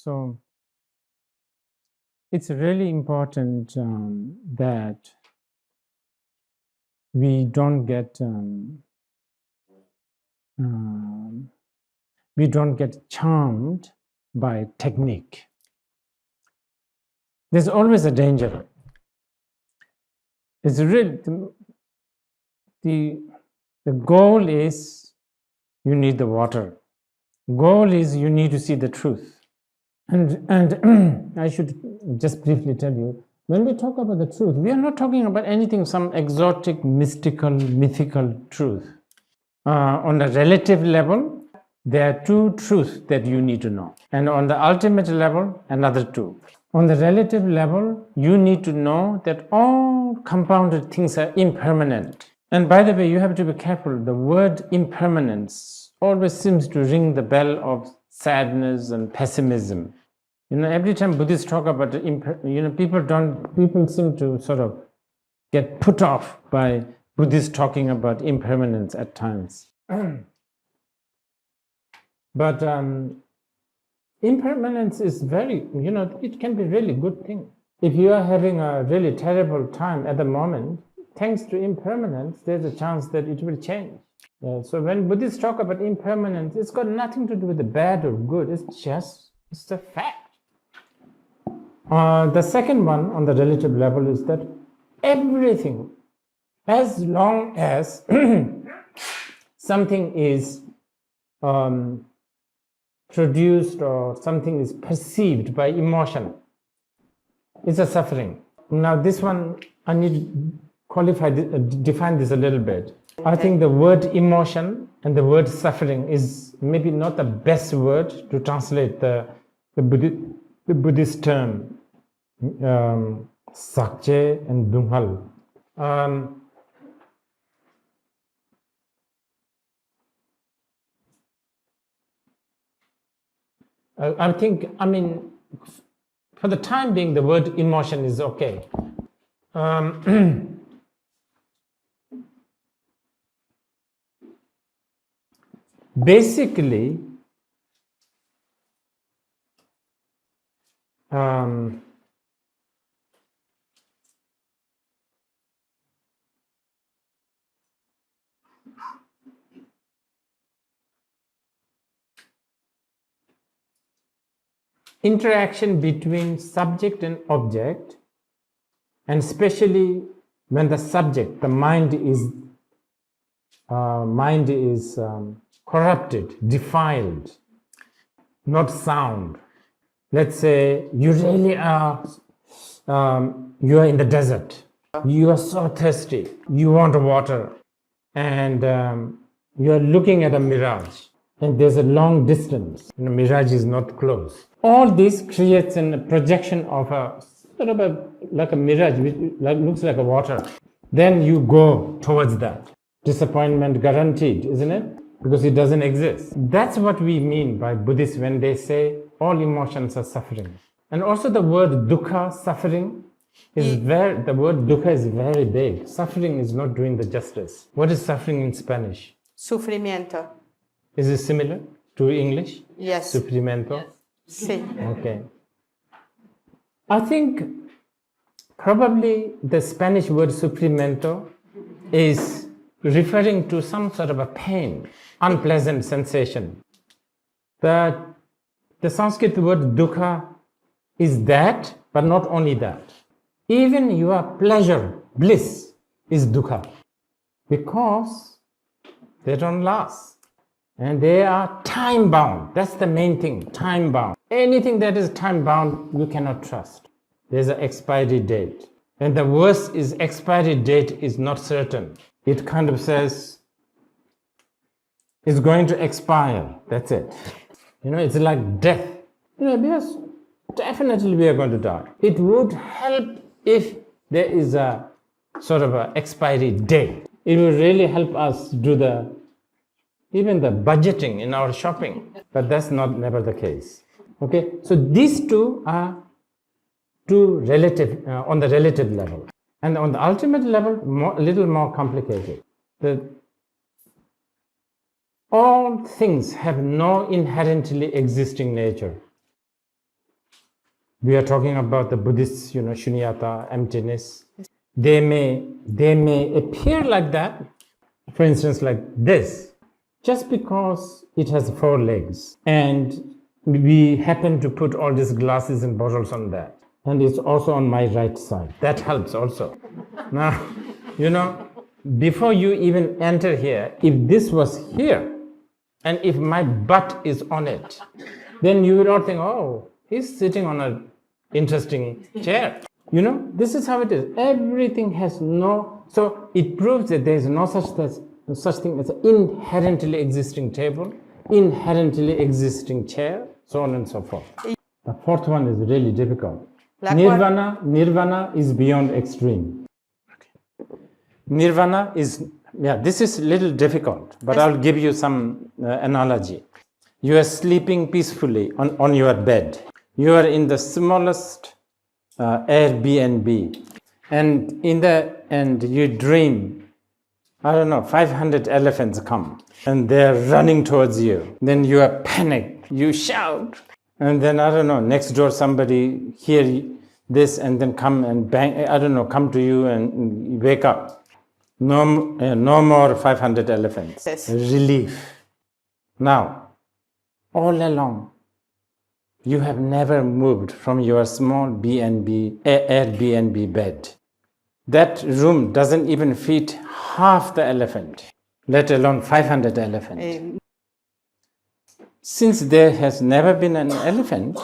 So it's really important that we don't get charmed by technique. There's always a danger. It's really the goal is you need the water. Goal is you need to see the truth. And I should just briefly tell you, when we talk about the truth, we are not talking about anything, some exotic, mystical, mythical truth. On the relative level, there are two truths that you need to know. And on the ultimate level, another two. On the relative level, you need to know that all compounded things are impermanent. And by the way, you have to be careful. The word impermanence always seems to ring the bell of sadness and pessimism. Every time Buddhists talk about people seem to sort of get put off by Buddhists talking about impermanence at times. But impermanence is very, it can be really good thing. If you are having a really terrible time at the moment, thanks to impermanence, there's a chance that it will change. So when Buddhists talk about impermanence, it's got nothing to do with the bad or good. It's a fact. The second one on the relative level is that everything, as long as something is produced or something is perceived by emotion, it's a suffering. Now this one, I need to define this a little bit. I think the word emotion and the word suffering is maybe not the best word to translate the Buddhist term, sakche and dunghal. For the time being, the word emotion is okay. Basically, interaction between subject and object, and especially when the subject, the mind is corrupted, defiled, not sound. Let's say you really are, you are in the desert. You are so thirsty. You want water. And you are looking at a mirage. And there's a long distance. The mirage is not close. All this creates a projection of a sort of like a mirage, which looks like a water. Then you go towards that. Disappointment guaranteed, isn't it? Because it doesn't exist. That's what we mean by Buddhists when they say all emotions are suffering. And also the word dukkha, suffering, the word dukkha is very big. Suffering is not doing the justice. What is suffering in Spanish? Sufrimiento. Is it similar to English? Yes. Sufrimiento? Yes. Sí. Okay. I think probably the Spanish word sufrimiento is referring to some sort of a pain, unpleasant sensation. The Sanskrit word dukkha is that, but not only that. Even your pleasure, bliss, is dukkha. Because they don't last. And they are time-bound. That's the main thing, time-bound. Anything that is time-bound, you cannot trust. There's an expiry date. And the worst is expiry date is not certain. It kind of says, it's going to expire. That's it. It's like death. Because definitely we are going to die. It would help if there is a sort of an expiry date. It will really help us do even the budgeting in our shopping. But that's never the case. Okay, so these two are two relative, on the relative level. And on the ultimate level, a little more complicated. All things have no inherently existing nature. We are talking about the Buddhist, shunyata, emptiness. They may appear like that, for instance, like this, just because it has 4 legs. And we happen to put all these glasses and bottles on that. And it's also on my right side. That helps also. Now, before you even enter here, if this was here, and if my butt is on it, then you will not think, oh, he's sitting on an interesting chair. This is how it is. Everything has so it proves that there is no such thing as an inherently existing table, inherently existing chair, so on and so forth. The 4th one is really difficult. Nirvana is beyond extreme. Nirvana is, this is a little difficult, but I'll give you some analogy. You are sleeping peacefully on your bed. You are in the smallest Airbnb, and in the end you dream, 500 elephants come, and they're running towards you. Then you are panicked, you shout, and then, next door somebody hear this and then come and bang, come to you and wake up. No more 500 elephants. Yes. Relief. Now, all along, you have never moved from your small Airbnb bed. That room doesn't even fit half the elephant, let alone 500 elephants. Since there has never been an elephant,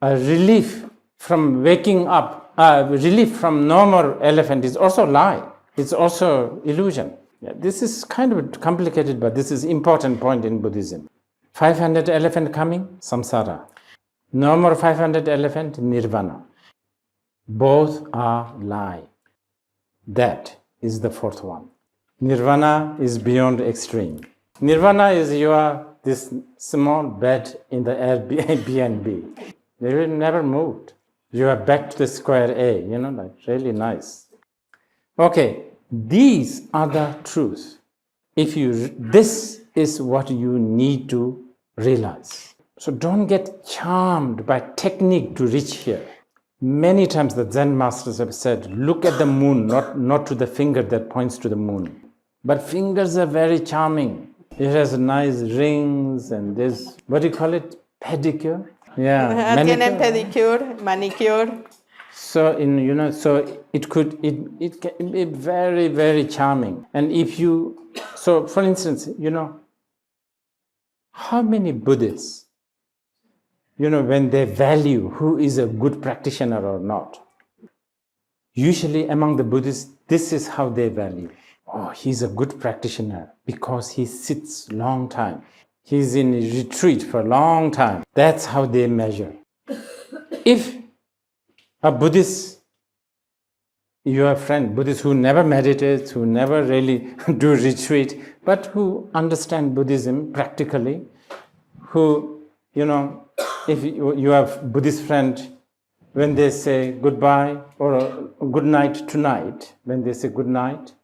a relief from waking up, relief from no more elephant is also lie. It's also illusion. This is kind of complicated, but this is important point in Buddhism. 500 elephant coming, samsara. No more 500 elephant, nirvana. Both are lie. That is the 4th one. Nirvana is beyond extreme. Nirvana is this small bed in the Airbnb. They will never moved. You are back to the square A, really nice. Okay, these are the truths. This is what you need to realize. So don't get charmed by technique to reach here. Many times the Zen masters have said, look at the moon, not to the finger that points to the moon. But fingers are very charming. It has nice rings and this, what do you call it? Pedicure? Yeah. Tienen pedicure, manicure. So it can be very, very charming. And for instance, how many Buddhists, when they value who is a good practitioner or not, usually among the Buddhists, this is how they value. Oh, he's a good practitioner because he sits long time. He's in retreat for a long time. That's how they measure. If a Buddhist, your friend, Buddhist who never meditates, who never really do retreat, but who understand Buddhism practically, who, if you have Buddhist friend, when they say goodbye or good night tonight, when they say good night,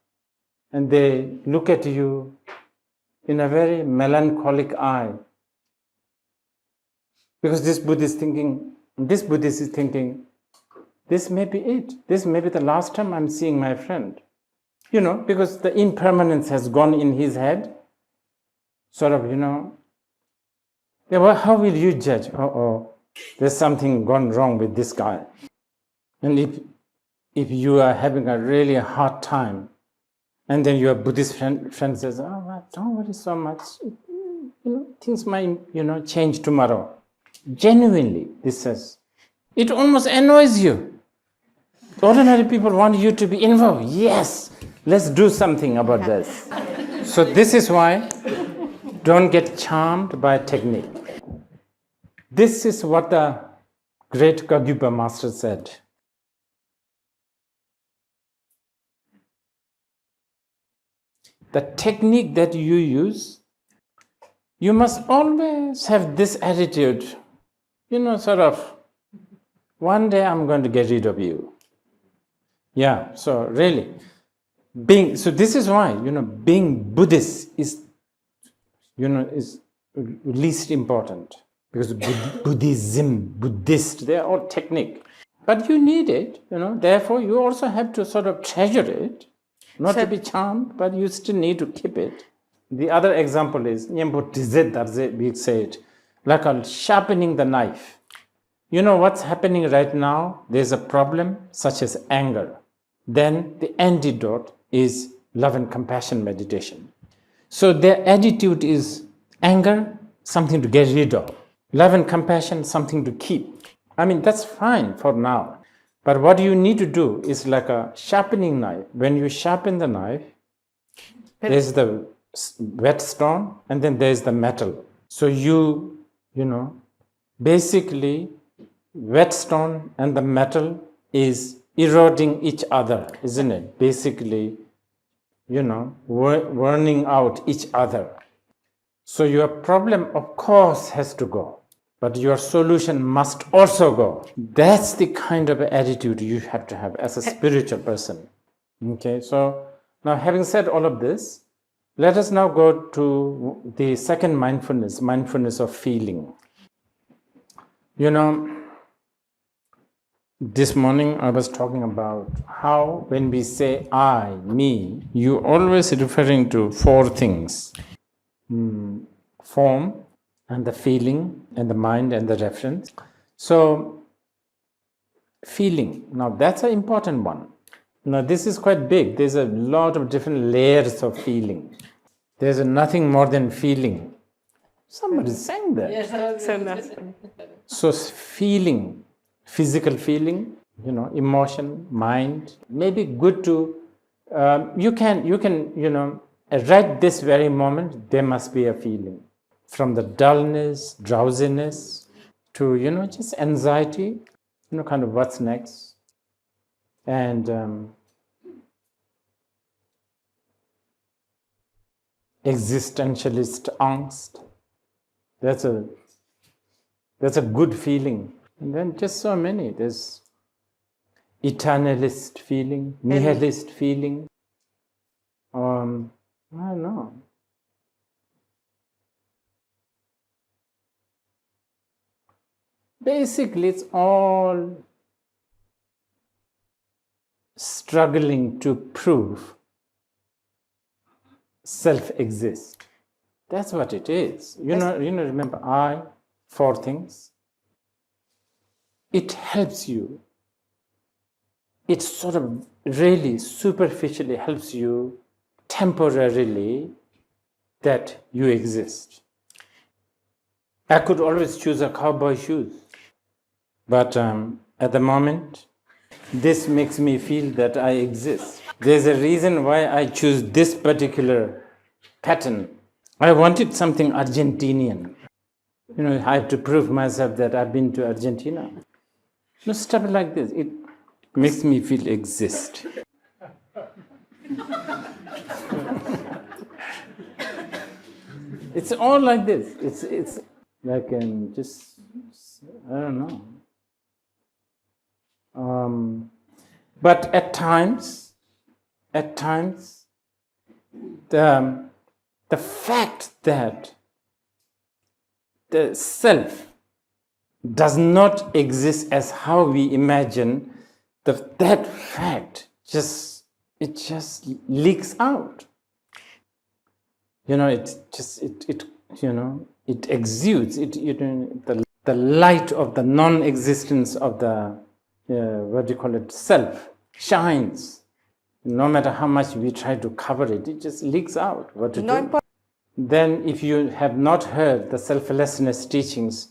and they look at you in a very melancholic eye, because this Buddhist is thinking, this may be it. This may be the last time I'm seeing my friend. Because the impermanence has gone in his head. Sort of, Yeah, well, how will you judge? There's something gone wrong with this guy. And if you are having a really hard time, and then your Buddhist friend says, don't worry so much. Things might, change tomorrow. Genuinely, this says, it almost annoys you. Ordinary people want you to be involved. Yes, let's do something about this. So this is why don't get charmed by technique. This is what the great Kagyupa master said. The technique that you use, you must always have this attitude, sort of, one day I'm going to get rid of you. Yeah, so really, so this is why, being Buddhist is least important. Because Buddhist, they are all technique. But you need it, therefore you also have to sort of treasure it, not to be charmed, but you still need to keep it. The other example is, we say it, like a sharpening the knife. You know what's happening right now? There's a problem such as anger. Then the antidote is love and compassion meditation. So their attitude is anger, something to get rid of. Love and compassion, something to keep. I mean, that's fine for now. But what you need to do is like a sharpening knife. When you sharpen the knife, there's the whetstone and then there's the metal. So basically, whetstone and the metal is eroding each other, isn't it? Basically, burning out each other. So your problem, of course, has to go, but your solution must also go. That's the kind of attitude you have to have as a spiritual person. Okay, so now having said all of this, let us now go to the second mindfulness of feeling. This morning I was talking about how when we say I, me, you always referring to four things. Form and the feeling and the mind and the reference. So feeling, now that's an important one. Now this is quite big. There's a lot of different layers of feeling. There's nothing more than feeling. Somebody sang that. Yes. So feeling, physical feeling, emotion, mind, maybe good to, you can, right this very moment, there must be a feeling. From the dullness, drowsiness, to, just anxiety, kind of what's next. And existentialist angst. That's a good feeling. And then just so many. There's eternalist feeling, nihilist feeling. I don't know. Basically, it's all struggling to prove self exists. That's what it is. Remember, I, four things. It helps you. It sort of really superficially helps you temporarily that you exist. I could always choose a cowboy shoes, but at the moment, this makes me feel that I exist. There's a reason why I choose this particular pattern. I wanted something Argentinian. I have to prove myself that I've been to Argentina. Stuff like this. It makes me feel exist. It's all like this. It's like just, I don't know. But at times, the fact that the self does not exist as how we imagine, that fact just leaks out. It exudes. The light of the non-existence of the self shines. No matter how much we try to cover it, it just leaks out. What to do? Then if you have not heard the selflessness teachings,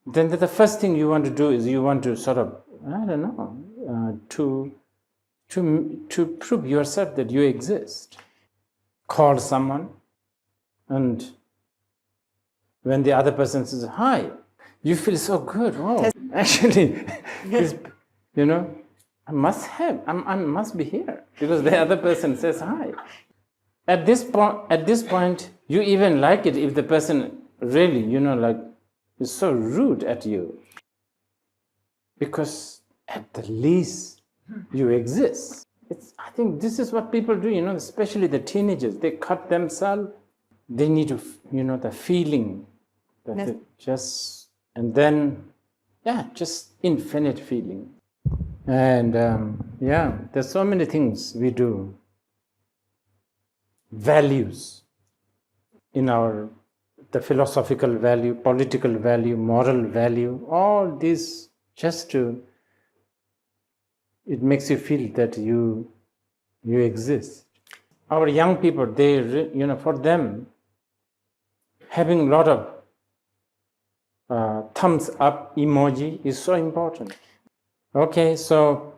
then the first thing you want to do is you want to sort of, I don't know, to prove yourself that you exist. Call someone, and when the other person says, hi, you feel so good. Oh, actually, I must be here because the other person says hi. At this point, you even like it if the person really, is so rude at you. Because at the least, you exist. I think this is what people do, especially the teenagers. They cut themselves. They need to, the feeling that they just And then, just infinite feeling. And there's so many things we do. Values in the philosophical value, political value, moral value, all these it makes you feel that you exist. Our young people, for them, having a lot of thumbs up emoji is so important. Okay, so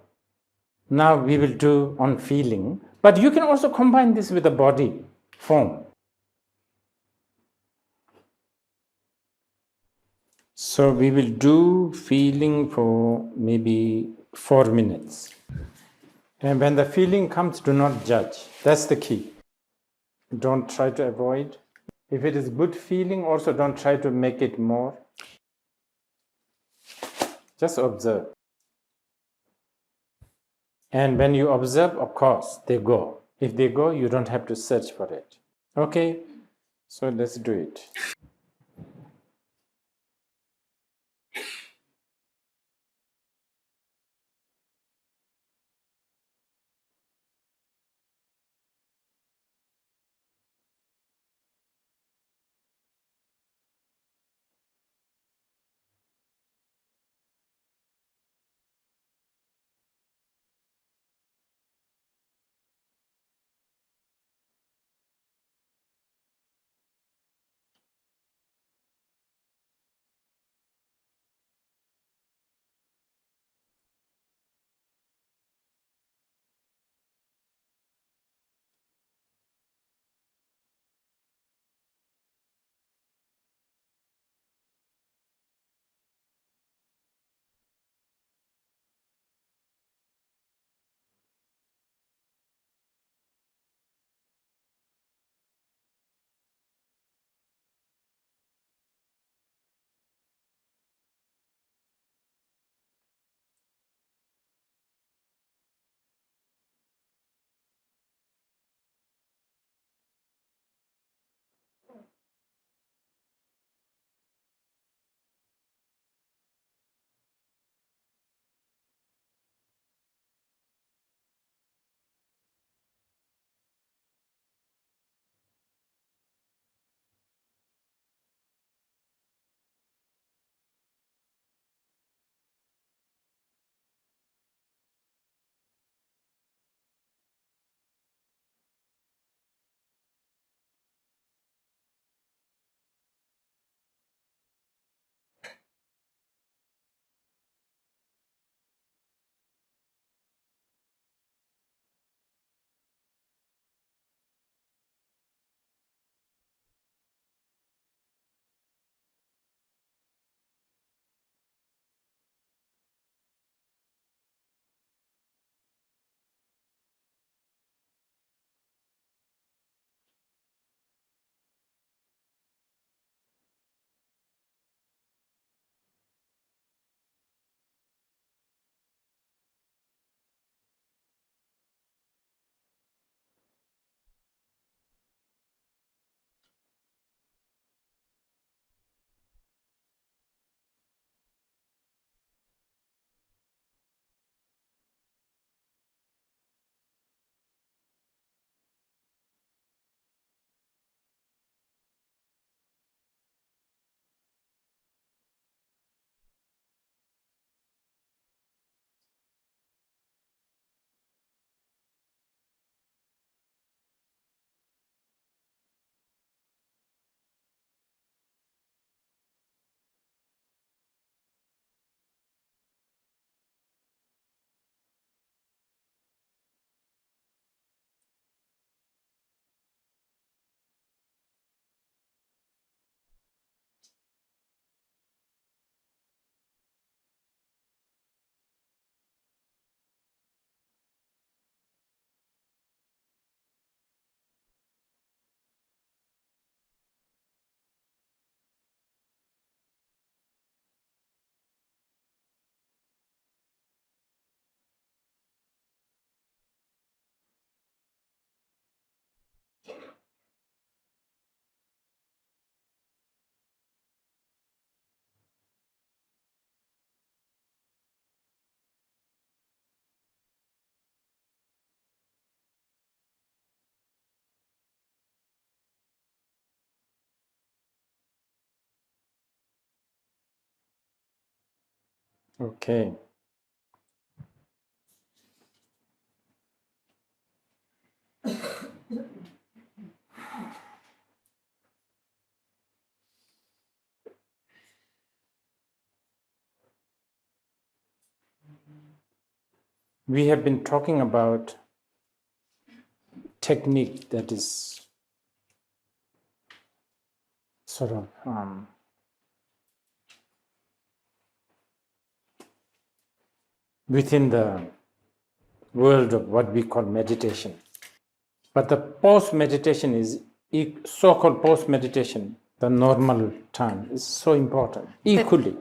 now we will do on feeling, but you can also combine this with the body form. So we will do feeling for maybe 4 minutes. And when the feeling comes, do not judge. That's the key. Don't try to avoid. If it is good feeling, also don't try to make it more. Just observe. And when you observe, of course, they go. If they go, you don't have to search for it. Okay, so let's do it. Okay. We have been talking about technique that is sort of within the world of what we call meditation. But the post-meditation is, so-called post-meditation, the normal time, is so important, equally.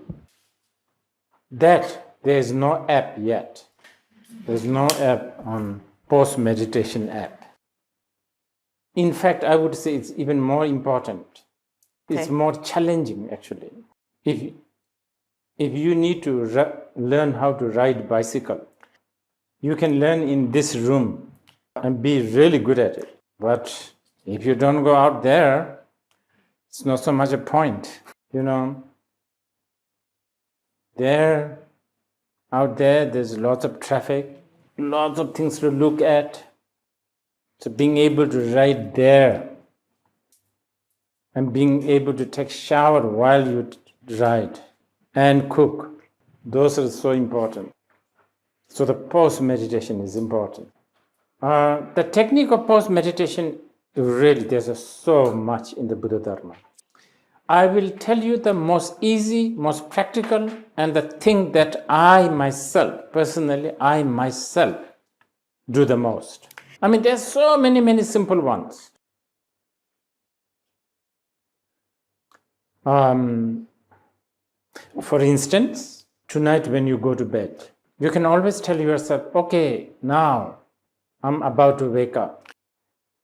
That there is no app yet. There's no app on post-meditation app. In fact, I would say it's even more important. It's more challenging, actually. If you need to learn how to ride bicycle, you can learn in this room and be really good at it. But if you don't go out there, it's not so much a point. Out there, there's lots of traffic, lots of things to look at. So being able to ride there and being able to take shower while you ride and cook, those are so important. So the post-meditation is important. The technique of post-meditation, really, there's so much in the Buddha Dharma. I will tell you the most easy, most practical, and the thing that I myself do the most. I mean, there's so many simple ones. For instance, tonight when you go to bed, you can always tell yourself, okay, now I'm about to wake up.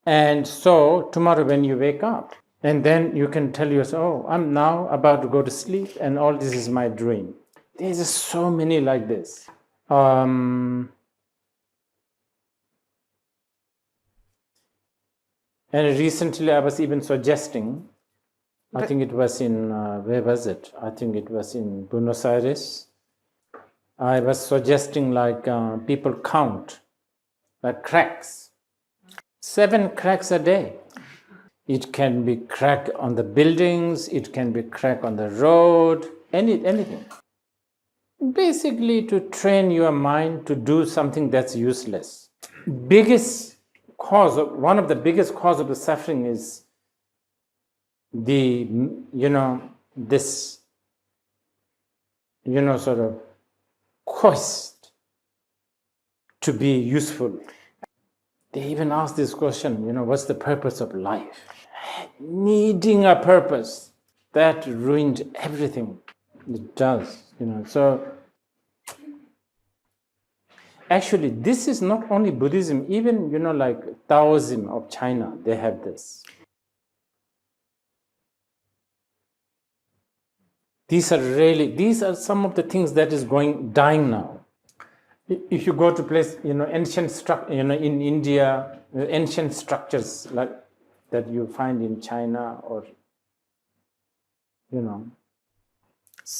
And so tomorrow when you wake up, and then you can tell yourself, oh, I'm now about to go to sleep and all this is my dream. There's just so many like this. And recently I was even suggesting, I think it was in, where was it? I think it was in Buenos Aires. I was suggesting people count cracks. 7 cracks a day. It can be crack on the buildings, it can be crack on the road, anything. Basically to train your mind to do something that's useless. One of the biggest cause of the suffering is sort of quest to be useful. They even ask this question, what's the purpose of life? Needing a purpose, that ruined everything. It does, So actually, this is not only Buddhism, even, Taoism of China, they have this. These are some of the things that is dying now. If you go to place, ancient in India, ancient structures that you find in China or,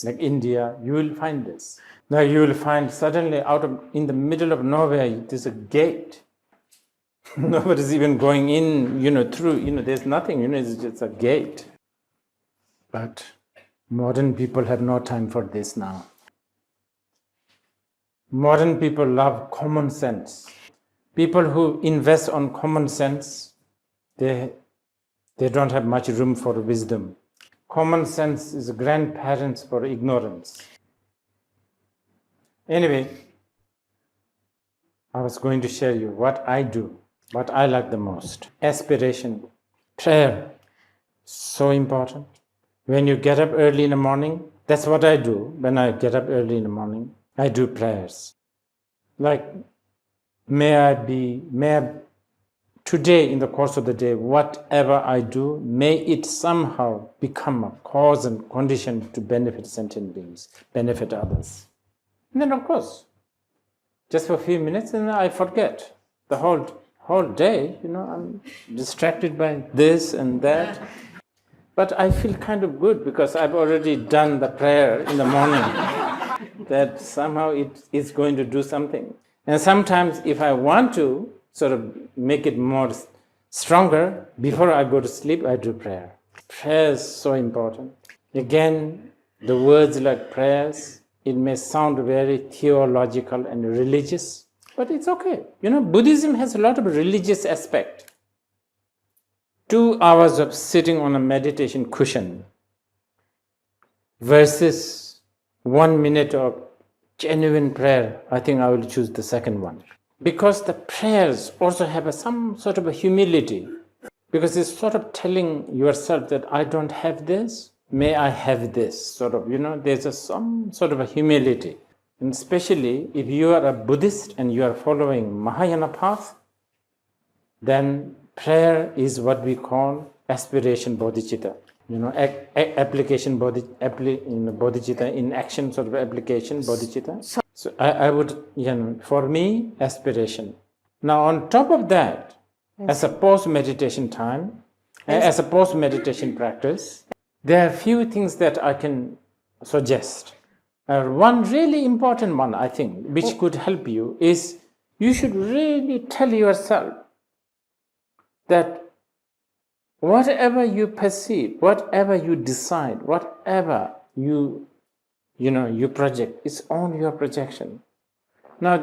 like India, you will find this. Now you will find suddenly in the middle of nowhere, there's a gate. Nobody's even going in, through, there's nothing, it's just a gate. But modern people have no time for this now. Modern people love common sense. People who invest on common sense, they don't have much room for wisdom. Common sense is grandparents for ignorance. Anyway, I was going to share you what I do, what I like the most. Aspiration, prayer, so important. When you get up early in the morning, that's what I do. When I get up early in the morning, I do prayers. Today, in the course of the day, whatever I do, may it somehow become a cause and condition to benefit sentient beings, benefit others. And then, of course, just for a few minutes, and I forget. The whole day, I'm distracted by this and that. But I feel kind of good because I've already done the prayer in the morning. that somehow it is going to do something. And sometimes if I want to sort of make it more stronger, before I go to sleep, I do prayer. Prayer is so important. Again, the words like prayers, it may sound very theological and religious, but it's okay. Buddhism has a lot of religious aspect. 2 hours of sitting on a meditation cushion versus 1 minute of genuine prayer, I think I will choose the second one. Because the prayers also have some sort of a humility. Because it's sort of telling yourself that I don't have this, may I have this, sort of, there's some sort of a humility. And especially if you are a Buddhist and you are following Mahayana path, then prayer is what we call aspiration bodhicitta. Application bodhicitta, in action sort of application bodhicitta. So I would, for me, aspiration. Now on top of that, as a post-meditation time, as a post-meditation practice, there are a few things that I can suggest. One really important one, I think, which could help you is you should really tell yourself that whatever you perceive, whatever you decide, whatever you project, is only your projection. Now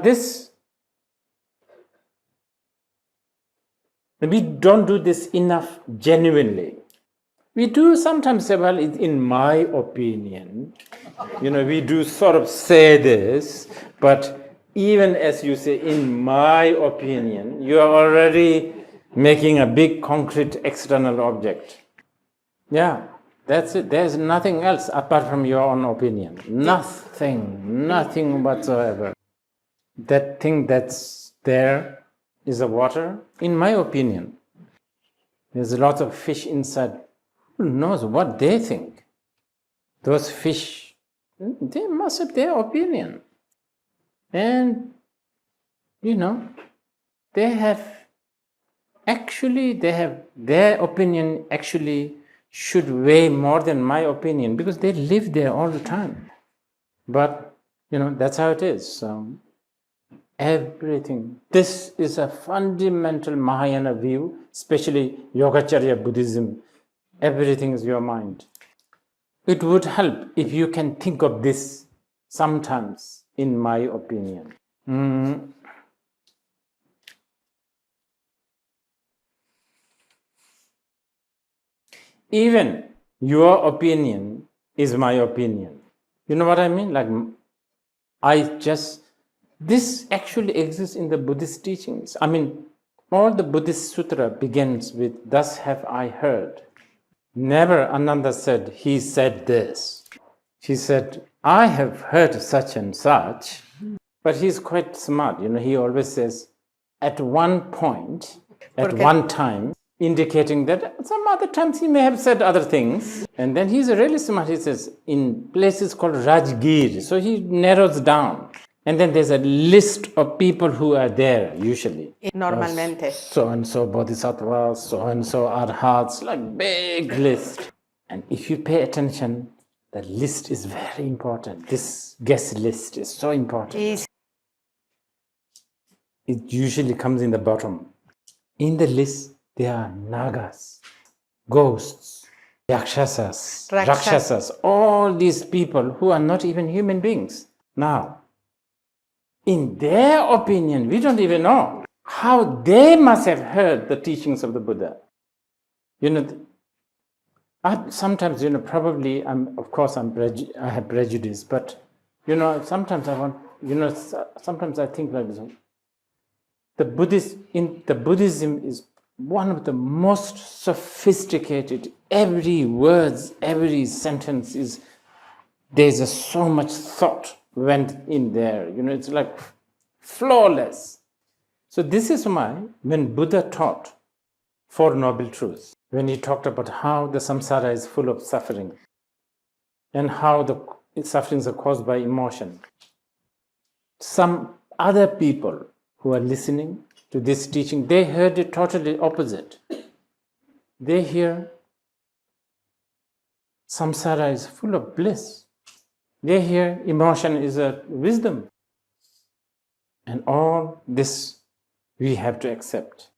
we don't do this enough genuinely. We do sometimes say, well, in my opinion, we do sort of say this, but even as you say, in my opinion, you are already making a big concrete external object. Yeah, that's it. There's nothing else apart from your own opinion. Nothing whatsoever. That thing that's there is the water. In my opinion, there's a lot of fish inside. Who knows what they think? Those fish, they must have their opinion. And, they have their opinion actually should weigh more than my opinion because they live there all the time. But, that's how it is. So, everything. This is a fundamental Mahayana view, especially Yogacarya Buddhism. Everything is your mind. It would help if you can think of this sometimes, in my opinion. Even your opinion is my opinion. You know what I mean? This actually exists in the Buddhist teachings. All the Buddhist sutra begins with, thus have I heard. Never Ananda said, he said this. He said, I have heard such and such. But he's quite smart. He always says, at one point, at one time, indicating that some other times he may have said other things. And then he's really smart. He says, in places called Rajgir. So he narrows down. And then there's a list of people who are there, usually. Normalmente. So-and-so bodhisattvas, so-and-so arhats, like big list. And if you pay attention, the list is very important. This guest list is so important. It usually comes in the bottom. In the list, there are nagas, ghosts, rakshasas, all these people who are not even human beings. Now, in their opinion, we don't even know how they must have heard the teachings of the Buddha. Sometimes, probably, I have prejudice, but, sometimes sometimes I think like this. The Buddhism is one of the most sophisticated. Every word, every sentence there's so much thought went in there. It's like flawless. So this is why when Buddha taught Four Noble Truths, when he talked about how the samsara is full of suffering and how the sufferings are caused by emotion, some other people who are listening to this teaching, they heard it totally opposite. They hear samsara is full of bliss. They hear emotion is a wisdom. And all this we have to accept.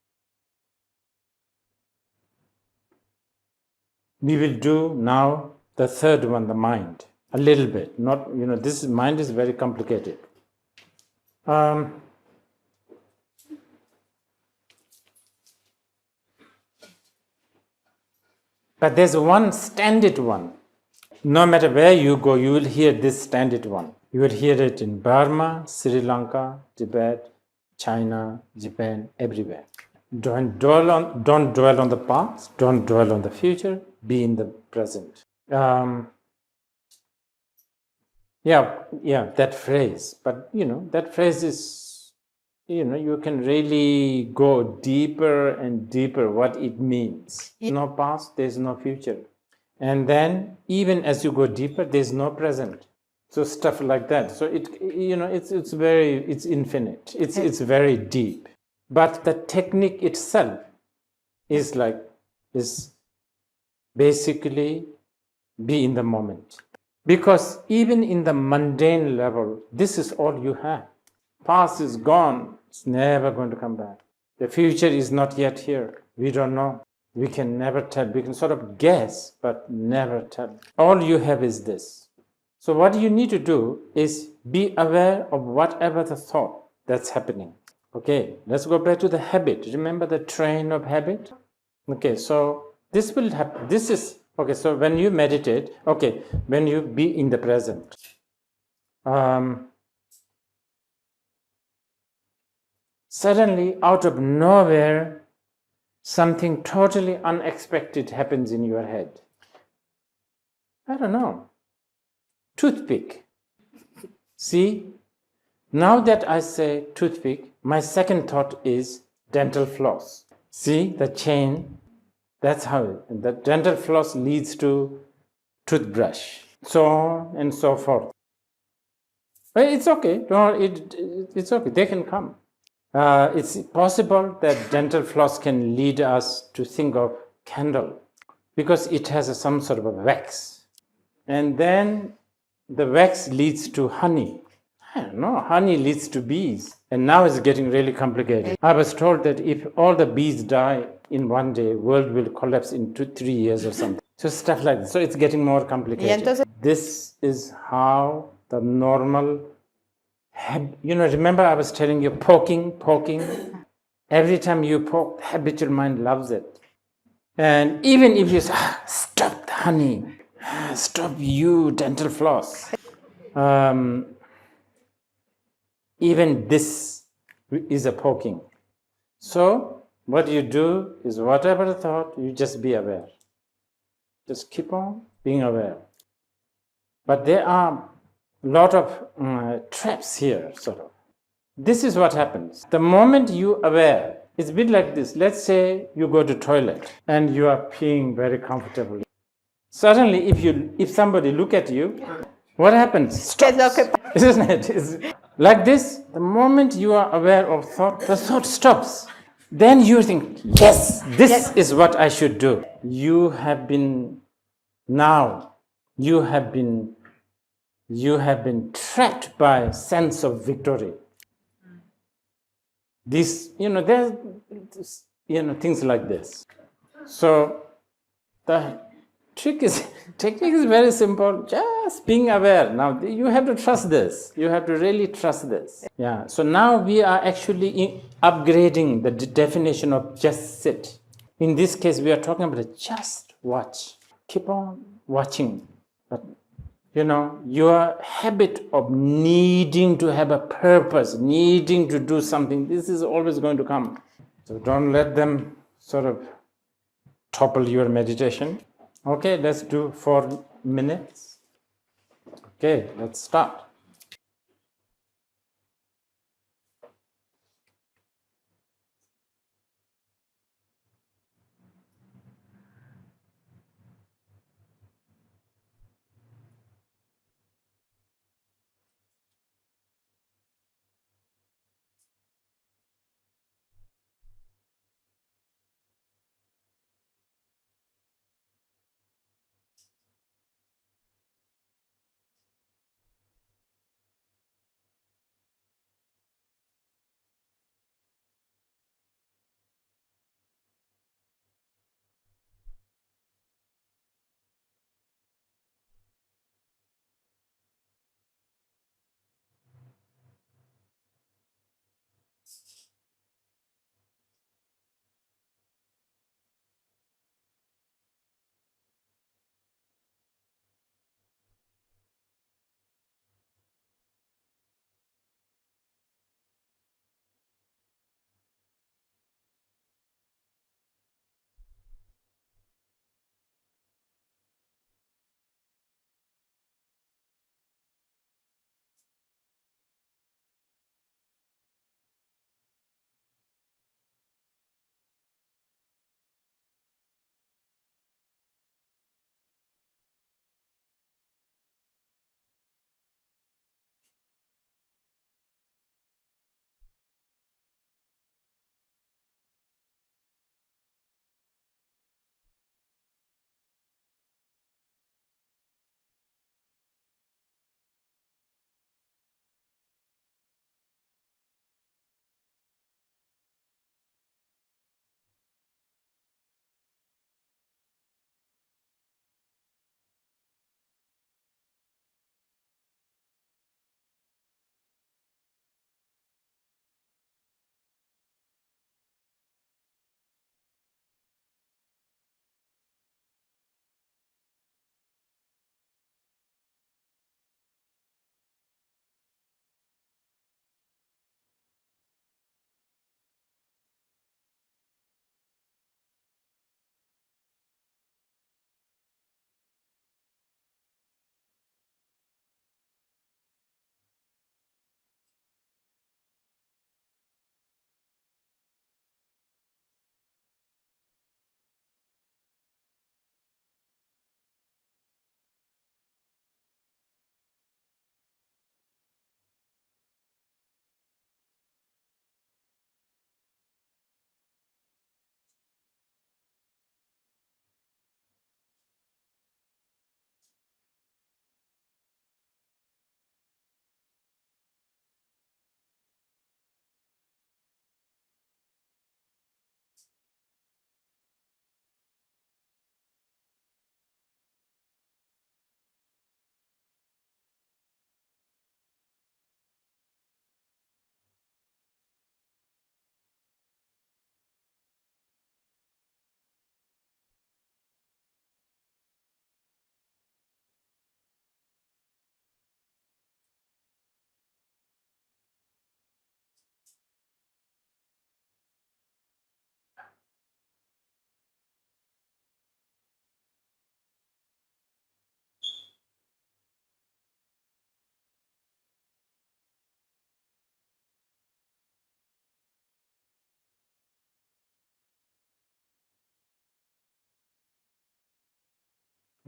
We will do now the third one, the mind, a little bit. Not, this mind is very complicated. But there's one standard one. No matter where you go, you will hear this standard one. You will hear it in Burma, Sri Lanka, Tibet, China, Japan, everywhere. Don't dwell on the past, don't dwell on the future, be in the present. That phrase. But that phrase is, you can really go deeper and deeper what it means. No past, there's no future. And then even as you go deeper, there's no present. So stuff like that. So it's infinite. It's very deep. But the technique itself is basically be in the moment. Because even in the mundane level, this is all you have. Past is gone. It's never going to come back. The future is not yet here. We don't know. We can never tell. We can sort of guess, but never tell. All you have is this. So what you need to do is be aware of whatever the thought that's happening. Okay, let's go back to the habit. Remember the train of habit? Okay, so this will happen. This is, okay, so when you meditate, okay, when you be in the present, suddenly out of nowhere, something totally unexpected happens in your head. I don't know. Toothpick. See, now that I say toothpick, my second thought is dental floss. See the chain? That's how the dental floss leads to toothbrush, so on and so forth. But it's okay. It's okay. They can come. It's possible that dental floss can lead us to think of candle because it has some sort of a wax. And then the wax leads to honey. I don't know, honey leads to bees. And now it's getting really complicated. I was told that if all the bees die in one day, world will collapse in 2-3 years or something. So stuff like this. So it's getting more complicated. This is how the normal, remember I was telling you poking. Every time you poke, the habitual mind loves it. And even if you say, stop the honey, stop you dental floss. Even this is a poking. So what you do is whatever thought, you just be aware. Just keep on being aware. But there are a lot of traps here, sort of. This is what happens. The moment you aware, it's a bit like this. Let's say you go to toilet and you are peeing very comfortably. Suddenly, if somebody look at you, what happens? Stops. Isn't it? It's like this. The moment you are aware of thought, the thought stops. Then you think, yes, this is what I should do. You have been trapped by sense of victory. This, there's, things like this. So the technique is very simple. Just being aware. Now you have to trust this. You have to really trust this. Yeah. So now we are actually upgrading the definition of just sit. In this case, we are talking about just watch. Keep on watching. But your habit of needing to have a purpose, needing to do something, this is always going to come. So don't let them sort of topple your meditation. Okay, let's do 4 minutes. Okay, let's start.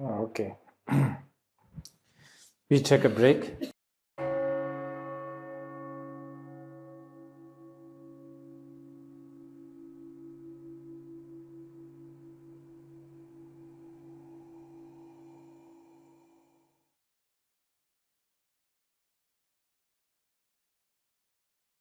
Oh, okay. We take a break.